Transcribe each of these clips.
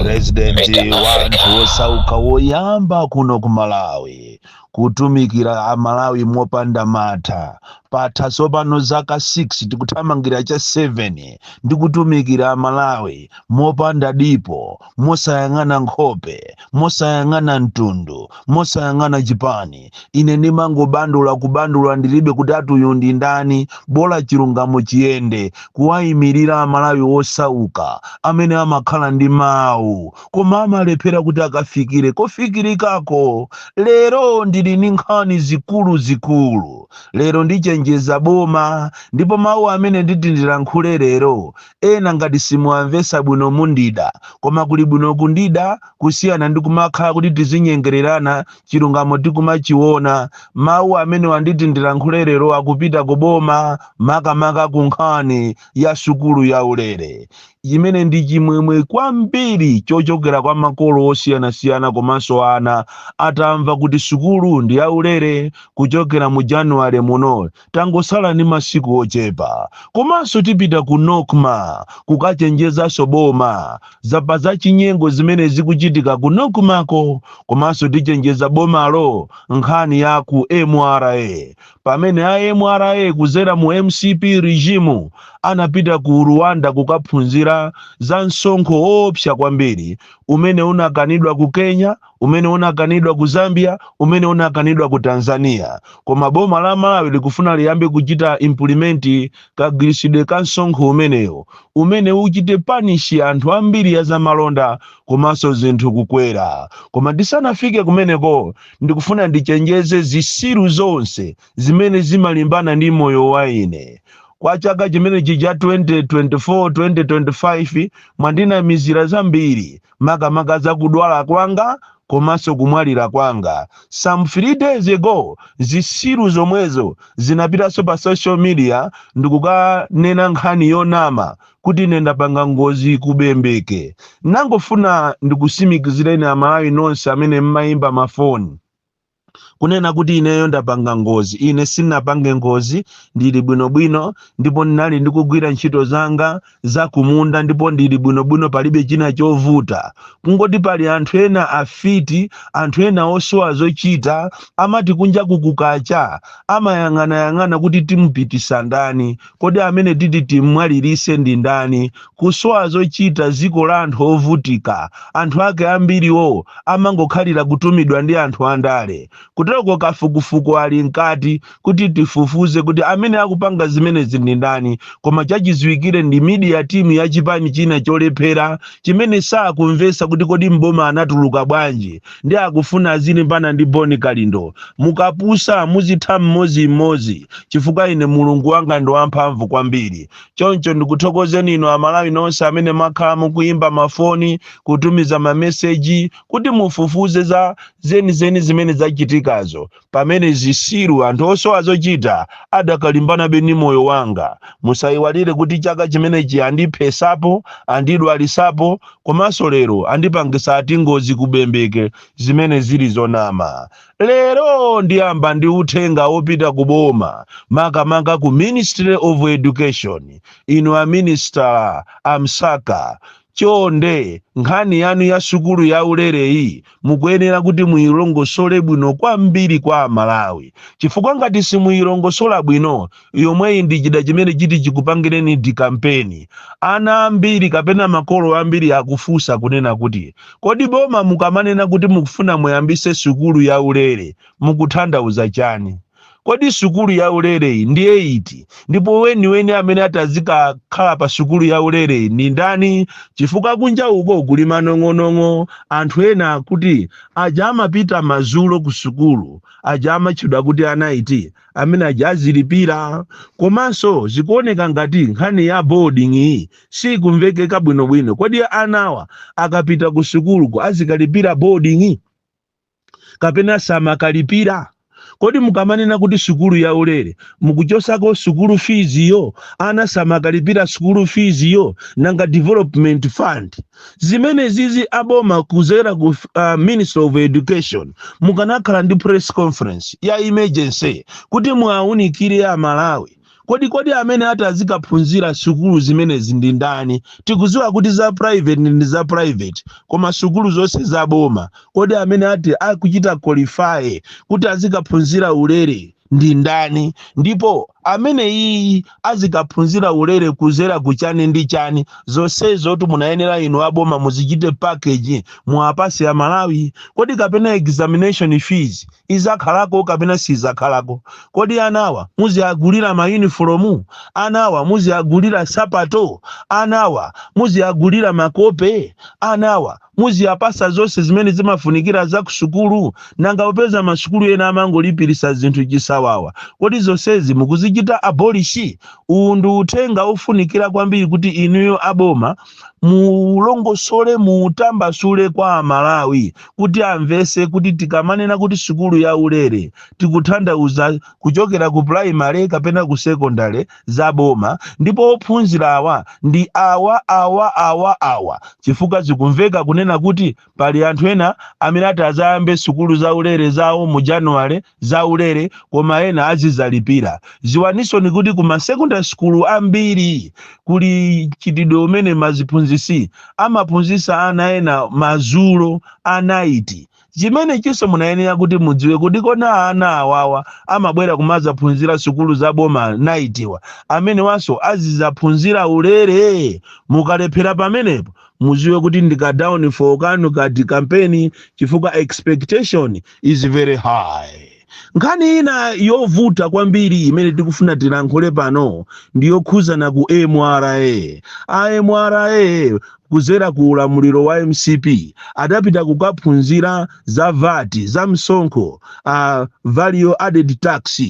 Presidenti wanthu osauka woyamba kuno ku Malawi kutumikira amalawi mopanda mantha patha tsopano zaka 6 tikuthamangira cha 7 ndikutumikira amalawi mopanda dipo, mosayang'ana nkhope, mosayang'ana mtundu, mosayang'ana chipani. Ine ndimangobandula kubandula ndilibe kuti atuyu ndi ndani, bola chilungamo chiyende kuwayimirira amalawi osauka amene amakhala ndi mawu koma amalephera kuti akafikire kofikirikako. Lero ndili ndi nkhani zikulu. Lero ndichenjeza boma, ndipo mawu amene ndilankhule lero ena ngati simuamvesa bwino mundida, koma kuli bwino kundida kusiyana ndi kumakhala kuti tizinyengererana chilungamo tikumachiona. Mawu amene ndilankhule lero akupita ku boma, makamaka ku nkhani ya sukulu ya ulere imene ndi chimwemwe kwambiri chochokera kwa makolo osiyanasiyana komanso ana atamva kuti sukulu ndi ya ulere kuchokera mu Januwale muno. Tangosala ndi masiku ochepa, komanso tipita ku Nokma kukachenjezanso boma zapa za chinyengo zimene zikuchitika ku Nokmako, komanso tichenjeza bomalo nkhani ya ku MRA pamene a MRA kuzera mu MCP regime anapita ku Rwanda kukaphunzira za msonkho opsa kwambiri umene unakanidwa ku Kenya, umene unakanidwa ku Zambia, umene unakanidwa ku Tanzania. Koma boma la Malawi likufuna liyambe kuchita implement kagwiritsidwe ka msonkho umeneyo umene uchite punish anthu ambiri ya zamalonda komanso zinthu kukwera. Koma ndisanafike kumeneko ndikufuna ndichenjeze zisiru zonse zimene zimalimbana ndi moyo wa ine. Kwa chaka chimene chija 2024-2025 mwandinamizira zambiri makamaka za kudwala kwanga komanso kumwalira kwanga. Some 3 days ago zisiru zomwezo zinapitanso pa social media ndikukanena nkhani yonama kuti nenda panga ngozi kubembeke. Nangofuna ndikusimikizireni amalawi nonse amene mmayimba mafoni kunena kuti ineyo ndapanga ngozi. Ine sinapange ngozi, ndili bwinobwino, ndipo ndinali ndikugwira ntchito zanga za kumunda, ndipo ndili bwinobwino, palibe china chovuta. Kungoti pali anthu ena afiti, anthu ena osowa zochita, amati kunja kukukacha amayang'ana kuti timupitisa ndani, kodi amene titi timwalirise ndi ndani. Kusowa zochita ziko la anthu ovutika, anthu ake ambiriwo amangokhalira kutumidwa ndi anthu andale. Kutoko kafukufuku ali nkati kuti tifufuze kuti amene akupanga zimene zindi ndani, koma chachiziwikire ndi media team ya chipani china cholephera chimene sakumvesa kuti kodi mboma anatuluka bwanji ndi akufuna azini mpana ndi Boni Kalindo. Mukapusa muzitha mmodzi chifukwa ine mulungu wanga ndo wamphamvu kwambiri. Choncho ndikuthokozeni ino amalawi nonse amene makhala mukuyimba mafoni, kutumiza mameseji kuti mufufuze za zeni zimene zachitikazo. Pamene zisiru anthu osowa zochita adakalimbana beni moyo wanga. Musayiwalire kuti chaka chimenechi andiphesapo, andidwalisapo, komanso lero andipangisa ati ngozi kubembeke zimene zili zonama. Lero ndiyamba ndi uthenga opita kuboma, makamaka ku Ministry of Education. Inu a Minister Amsaka, chonde nkhani yanu ya sukulu ya ulere iyi mukuyenera kuti muilongosole bwino kwambiri kwa Malawi. Chifukwa ngati simuilongosola bwino, yomweyi ndi chida chimene chiti chikupangireni di kampeni. Ana ambiri kapena makolo ambiri akufusa kunena kuti kodi boma mukamanena kuti mukufuna muyambise sukulu ya ulere mukuthandauza chani? Kodi sukulu ya ulere ndiye iti? Ndipo weni amene atazika khala pa sukulu ya ulere ni ndani? Chifukwa kunja uko kuli manong'onong'o anthu ena kuti aja amapita mazulo ku sukulu, aja amachidwa kuti anaiti amene aja azilipira. Komanso zikuoneka ngati nkhani ya boarding iyi sikumvekeka bwinobwino. Kodi anawa akapita ku sukulu azikalipira boarding kapena samakalipira? Kodi mukamanena kuti sukulu ya ulere mukuchosako sukulu fees yo, ana samakalipira sukulu fees yo, nanga development fund zimene zizi aboma kuzera ku Ministry of Education mukanakhala ndi press conference ya emergency kuti muawunikire a Malawi kodi amene atazikaphunzira sukulu zimene zindi ndani? Tikuziwa kuti za private ndi za private, koma sukulu zonse za boma kodi amene ati akuchita qualify kuti azikaphunzira ulere ndi ndani? Ndipo amene iyi azikaphunzira ulere kuzera kuchani ndi chani? Zonsezo tu munayenera inu aboma muzichite package muapasi ya Malawi. Kodi kapena examination fees izakhalako kapena sizakhalako? Kodi anawa muziagulira ma uniform? Anawa muziagulira sapato? Anawa muziagulira makope? Anawa muziapasa zonse zimene zimafunikira za kusukulu? Nanga upeza masukulu ena amangolipirisa zinthu chisawawa. Kodi zonsezi mukuzichita abolishi? Undu utenga ufunikira kwambiri kuti inuyo aboma mulongosole mutambasule kwa Malawi kuti amvese kuti tikamanena kuti sukulu ya ulere tikuthandauza kuchokera ku primary kapena ku secondary za boma, ndipo ophunzira awa ndi awa chifukwa zikumveka kunena kuti pali anthu ena amene atazayambe sukulu za ulere zawo mu January za ulere koma ena azizalipira. Ziwaniso ni kuti kuma secondary school ambiri kuli chitidwe umene maziphunzisi amaphunzisa ana ena mazulo anaiti. Chimene chiso munayenera kuti mudziwe kuti kona ana awawa amabwera kumazaphunzira sukulu za boma naitiwa amene waso azizaphunzira ulere. Mukalephera pamenepo muziwe kuti ndika down for kanu kati campaign chifukwa expectation is very high. Nkhani ina yovuta kwambiri imene tikufuna tilankhule pano ndiyo khuzana ku MRA kuzera ku ulamuliro wa MCP adapita kukaphunzira za VAT za msonkho value added tax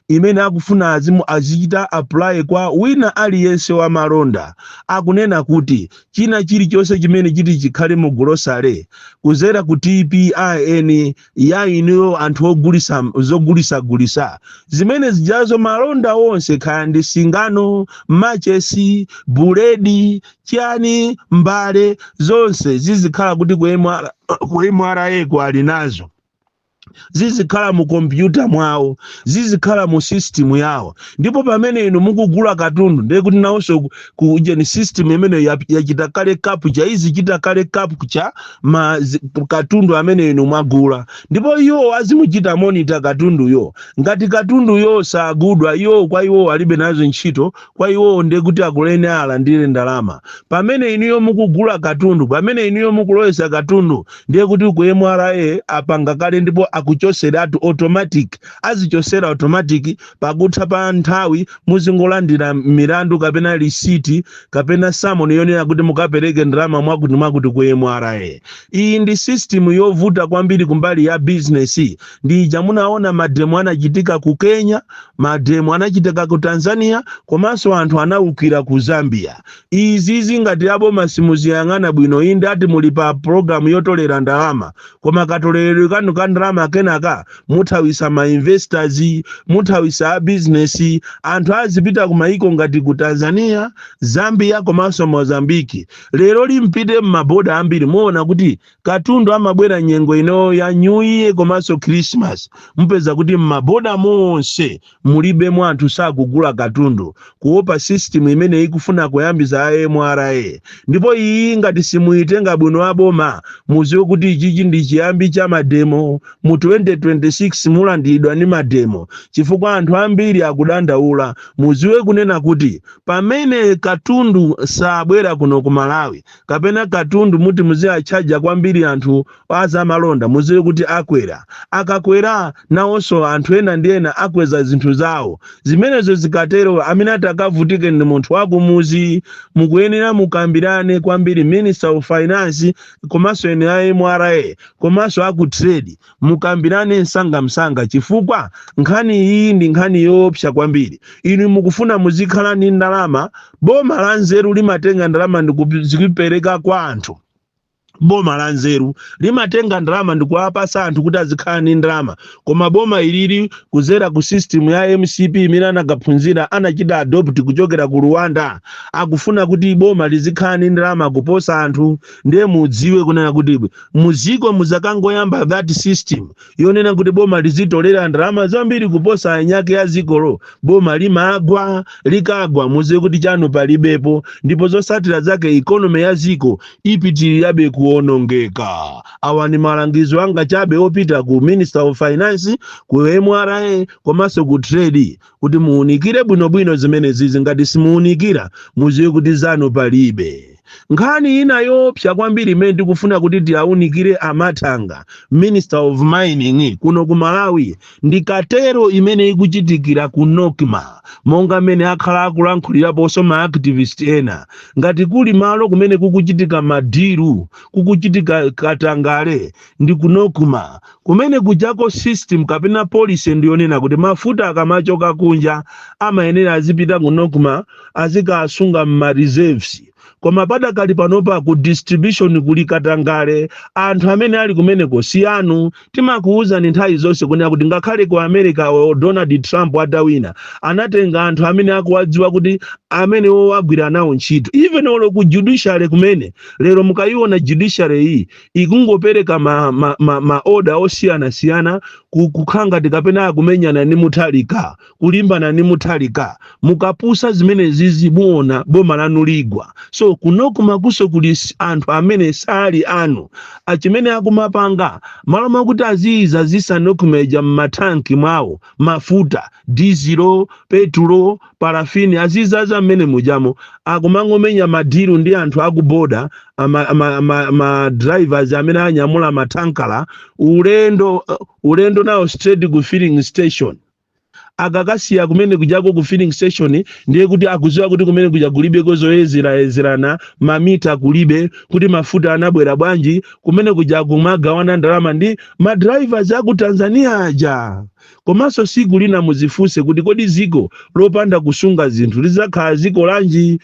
imene akufuna azimu azichita apply kwa wina aliyense wa malonda. Akunena kuti china chilichonse chimene chiti chikhale mu grocery kuzera ku TPIN ya iniyo anthu ogulisa zimene zijazo malonda onse kaya ndi singano, machesi, buledi, chani, mbale zonse zizikhala kuti ku MRA kwali nazo. Zizikhala mu kompyuta mwawo, zizikhala mu system yawo. Ndipo pamene inu mukugula katundu ndiye kuti nawonso kujeni system imene yachita kale kapu cha izichita kale kapu cha katundu amene inu mwagula. Ndipo iyo azimuchita monitor katundu yo. Ngati katundu yo sagudwa yo kwa iwo alibe nazo ntchito, kwa iwo ndiye kuti akulene alandire ndalama. Pamene inu yo mukugula katundu, pamene inu yo mukulowesa katundu ndiye kuti ku MRA apanga kale ndipo akuchosera automatic, azichosera automatic pakutha pa nthawi muzingolandira milandu kapena receipt kapena summon yonena kuti mukapereke ndalama mwakuti ku MRA. Iyi ndi system yovuta kwambiri kumbali ya business. Ndi jamunaona mademo anachitika ku Kenya, mademo anachitika ku Tanzania, komanso anthu anaukira ku Zambia. Izi ngati abo masimuziyang'ana bwino indi ati muli pa program yotolera ndalama, koma katolero kanu kandalama kenaka muthawisa ma investors, muthawisa business. Anthu azipita kumaiko ngati ku Tanzania, Zambia komanso Mozambique. Lero limpite m'maboda ambiri muona kuti katundu amabwera nyengo ino ya New Year komanso Christmas. Mpeza kuti m'maboda monse mulibe mwanthu sakugula katundu kuopa system imene ikufuna kuyambiza MRA. Ndipo iyi ngati simuitenga bwino aboma muziwe kuti ichi ndi chiyambi cha mademo. Mu 2026 mulandidwa ni mademo chifukwa anthu ambiri akudandaula. Muziwe kunena kuti pamene katundu sabwera kuno ku Malawi kapena katundu muti muziachaja kwambiri anthu aza malonda, muziwe kuti akwera. Akakwera nawonso anthu ena ndi ena akweza zinthu zawo. Zimenezo zikatero amene atakavutike ndi munthu wakumuzi mukuyenera mukambirane kwambiri Minister of Finance komanso ene ya MRA komanso aku trade mukambirane msanga chifukwa nkhani iyi ndi nkhani yoopsa kwambiri. Inu mukufuna muzikhala ni ndalama, boma la nzeru limatenga ndalama ndi kuzipereka kwa anthu. boma la nzeru limatenga ndalama ndikuwapasa anthu kuti azikhala ndi ndalama, koma boma ilili kuzera ku system ya MCP imene anakaphunzira anachita adopt kuchokera ku Rwanda, akufuna kuti boma lizikhala ndi ndalama kuposa anthu. Ndiye mudziwe kunena kuti muziko muzakangoyamba that system yonena kuti boma lizitolera ndalama zambiri kuposa anyake ya zikolo, boma limagwa likagwa, muziwe kuti chanu palibepo, ndipo zosatira zake economy ya ziko ipitirirabe kuonongeka. Awa ni malangizo anga chabe opita ku Minister of Finance, ku MRA, komanso ku Trade, kuti muunikire bwinobwino zimene zizi. Ngati simuunikira muziwe kuti zanu palibe. Nkhani ina yopsa kwambiri imene ndikufuna kuti tiaunikire Amathanga, Minister of Mining kuno ku Malawi, ndi katero imene ikuchitikira ku Nokma, monga mmene akhala akulankhuliraponso ma activist ena. Ngati kuli malo kumene kukuchitika madiru, kukuchitika katangale, ndi ku Nokma, kumene kujako system kapena policy ndiyonena kuti mafuta akamachoka kunja amayenera azipita ku Nokma azikasunga ma reserves. Koma padakali panopa ku distribution kuli katangale, anthu amene ali kumeneko si anu. Timakuuza ni nthawi zonse kunena kuti ngakhale ku America Donald Trump adawina anatenga anthu amene akuwadziwa kuti amene wagwira nawo ntchito. Even olo ku judiciary kumene lero mukayiona judiciary iyi ikungopereka ma order osiyana kukhanga tikapena akumenyana ni Mutharika, kulimbana ni Mutharika, mukapusa zimene zizimuona boma lanu ligwa. So kunokuma kuso kuli anthu amene sali anu, achimene akumapanga malo makuti aziza zisanokumeja mmatanki mwawo mafuta, diesel, petrol, parafini, aziza za mmene mujamo akumangomenya madiru ndi anthu akuboda, ma drivers amene anyamula matankala, ulendo nawo straight ku filling station. Akakasiya kumene kujako ku filling station, ndiye kuti akuziwa kuti kumene kuja kulibe kozoyezerana mamita kulibe, kuti mafuta anabwera bwanji, kumene kuja kumagawana ndalama ndi ma drivers aku Tanzania aja. Komanso siku lina muzifuse kuti kodi ziko lopanda kusunga zinthu lizakhala ziko lanji.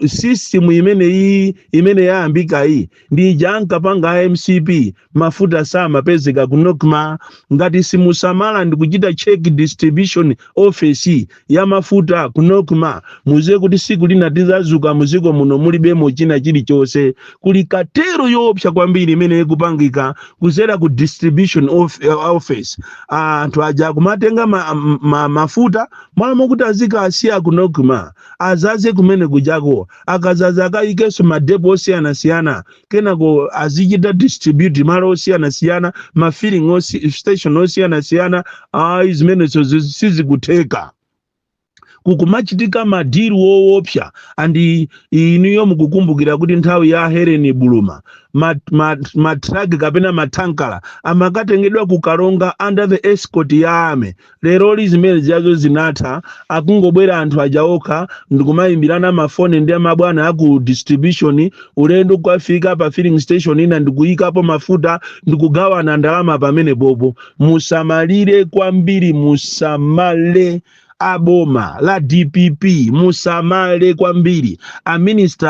System imene yayambika iyi ndi janka panga MCP, mafuta samapezeka ku Nokma. Ngati simusamala ndi kuchita check distribution office ya mafuta ku Nokma, muziwe kuti siku lina tizazuka muziko muno mulibemo china chilichonse. Kuli katero yopsa kwambiri imene ikupangika kuzera ku distribution office. Anthu aja kumatenga mafuta malo mokuti azika asiya ku Nokma azaze kumene kujako, akazaza akaikeso madepo osiyana kenako azichita distribute malo osiyana ma filling station osiyana. Zimene sizikutheka. Kukumachitika madiru woopsa, andi iniyo mukukumbukira kuti nthawi ya Helen Buluma matraki kapena matankala amakatengedwa kukalonga under the escort ya ame. Lero zimene zazo zinatha, akungobwera anthu ajaoka ndikumayimbirana mafone ndi amabwana aku distribution, ulendo kwafika pa filling station ina ndikuyikapo mafuta ndikugawana ndalama pamene popo. Musamalire kwambiri, musamale aboma la DPP, musamale kwambiri a Minister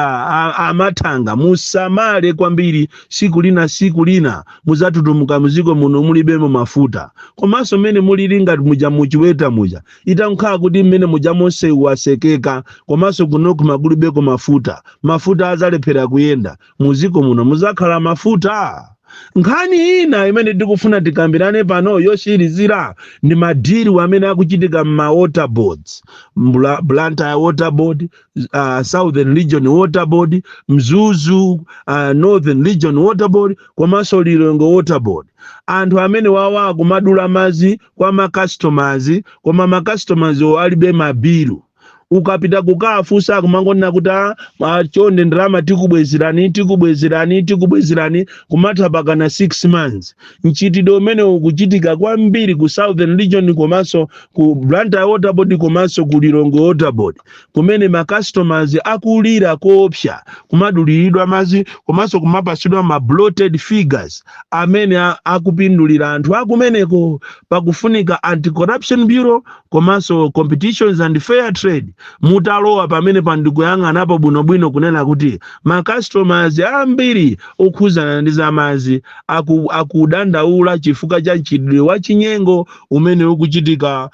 Amathanga, musamale kwambiri. Siku lina muzatutumuka muziko muno mulibemo mafuta. Komanso mene mulilinga muja muchiweta muja itankhala kuti mene muja monse wasekeka, komanso kuno kumagulibeko mafuta azalephera kuyenda muziko muno muzakhala mafuta. Nkhani ina imene tikufuna tikambirane pano yoshirizira ndi madiri amene akuchitika ma water boards, Blantyre Water Board, Southern Region Water Board, Mzuzu Northern Region Water Board, komanso Lilongwe Water Board. Anthu amene wawa kumadula mazi kwa ma customers, koma ma customers alibe mabilu. Ukapita kukafusa kumangona kuti chonde ndalama tikubwezerani kumathapakana 6 months. Nchitidwe umene ukuchitika kwambiri ku Southern Region, komanso ku Blantyre Water Board, komanso ku Lilongwe Water Board, kumene ma customers akulira koopsa kumaduliridwa mazi, komanso kumapasidwa ma bloated figures amene akupindulira anthu akumeneko. Pakufunika Anti-Corruption Bureau, komanso Competitions and Fair Trade mutalowa pamene pandikuyang'anapo bwinobwino kunena kuti customers ambiri okhuzana ndi zamazi akudandaula chifukwa cha mchitidwe wa chinyengo umene ukuchitika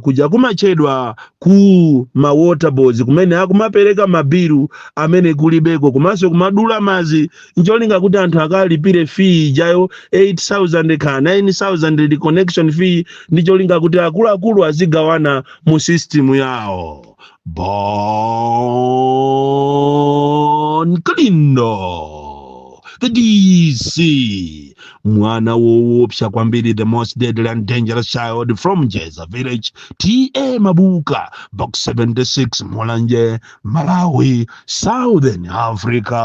kuja kumachedwa ku ma water boards kumene akumapereka mabiru amene kulibeko komanso kumadula mazi njolinga kuti anthu akalipire fee jayo 8,000 ka 9,000 connection fee ndi cholinga kuti akuluakulu azigawana mu system yawo. Bon Klindo, the DC, mwana woopsa kwambiri, the most deadly and dangerous child from Jeza village, T.A. Mabuka, box 76, Molanje, Malawi, Southern Africa.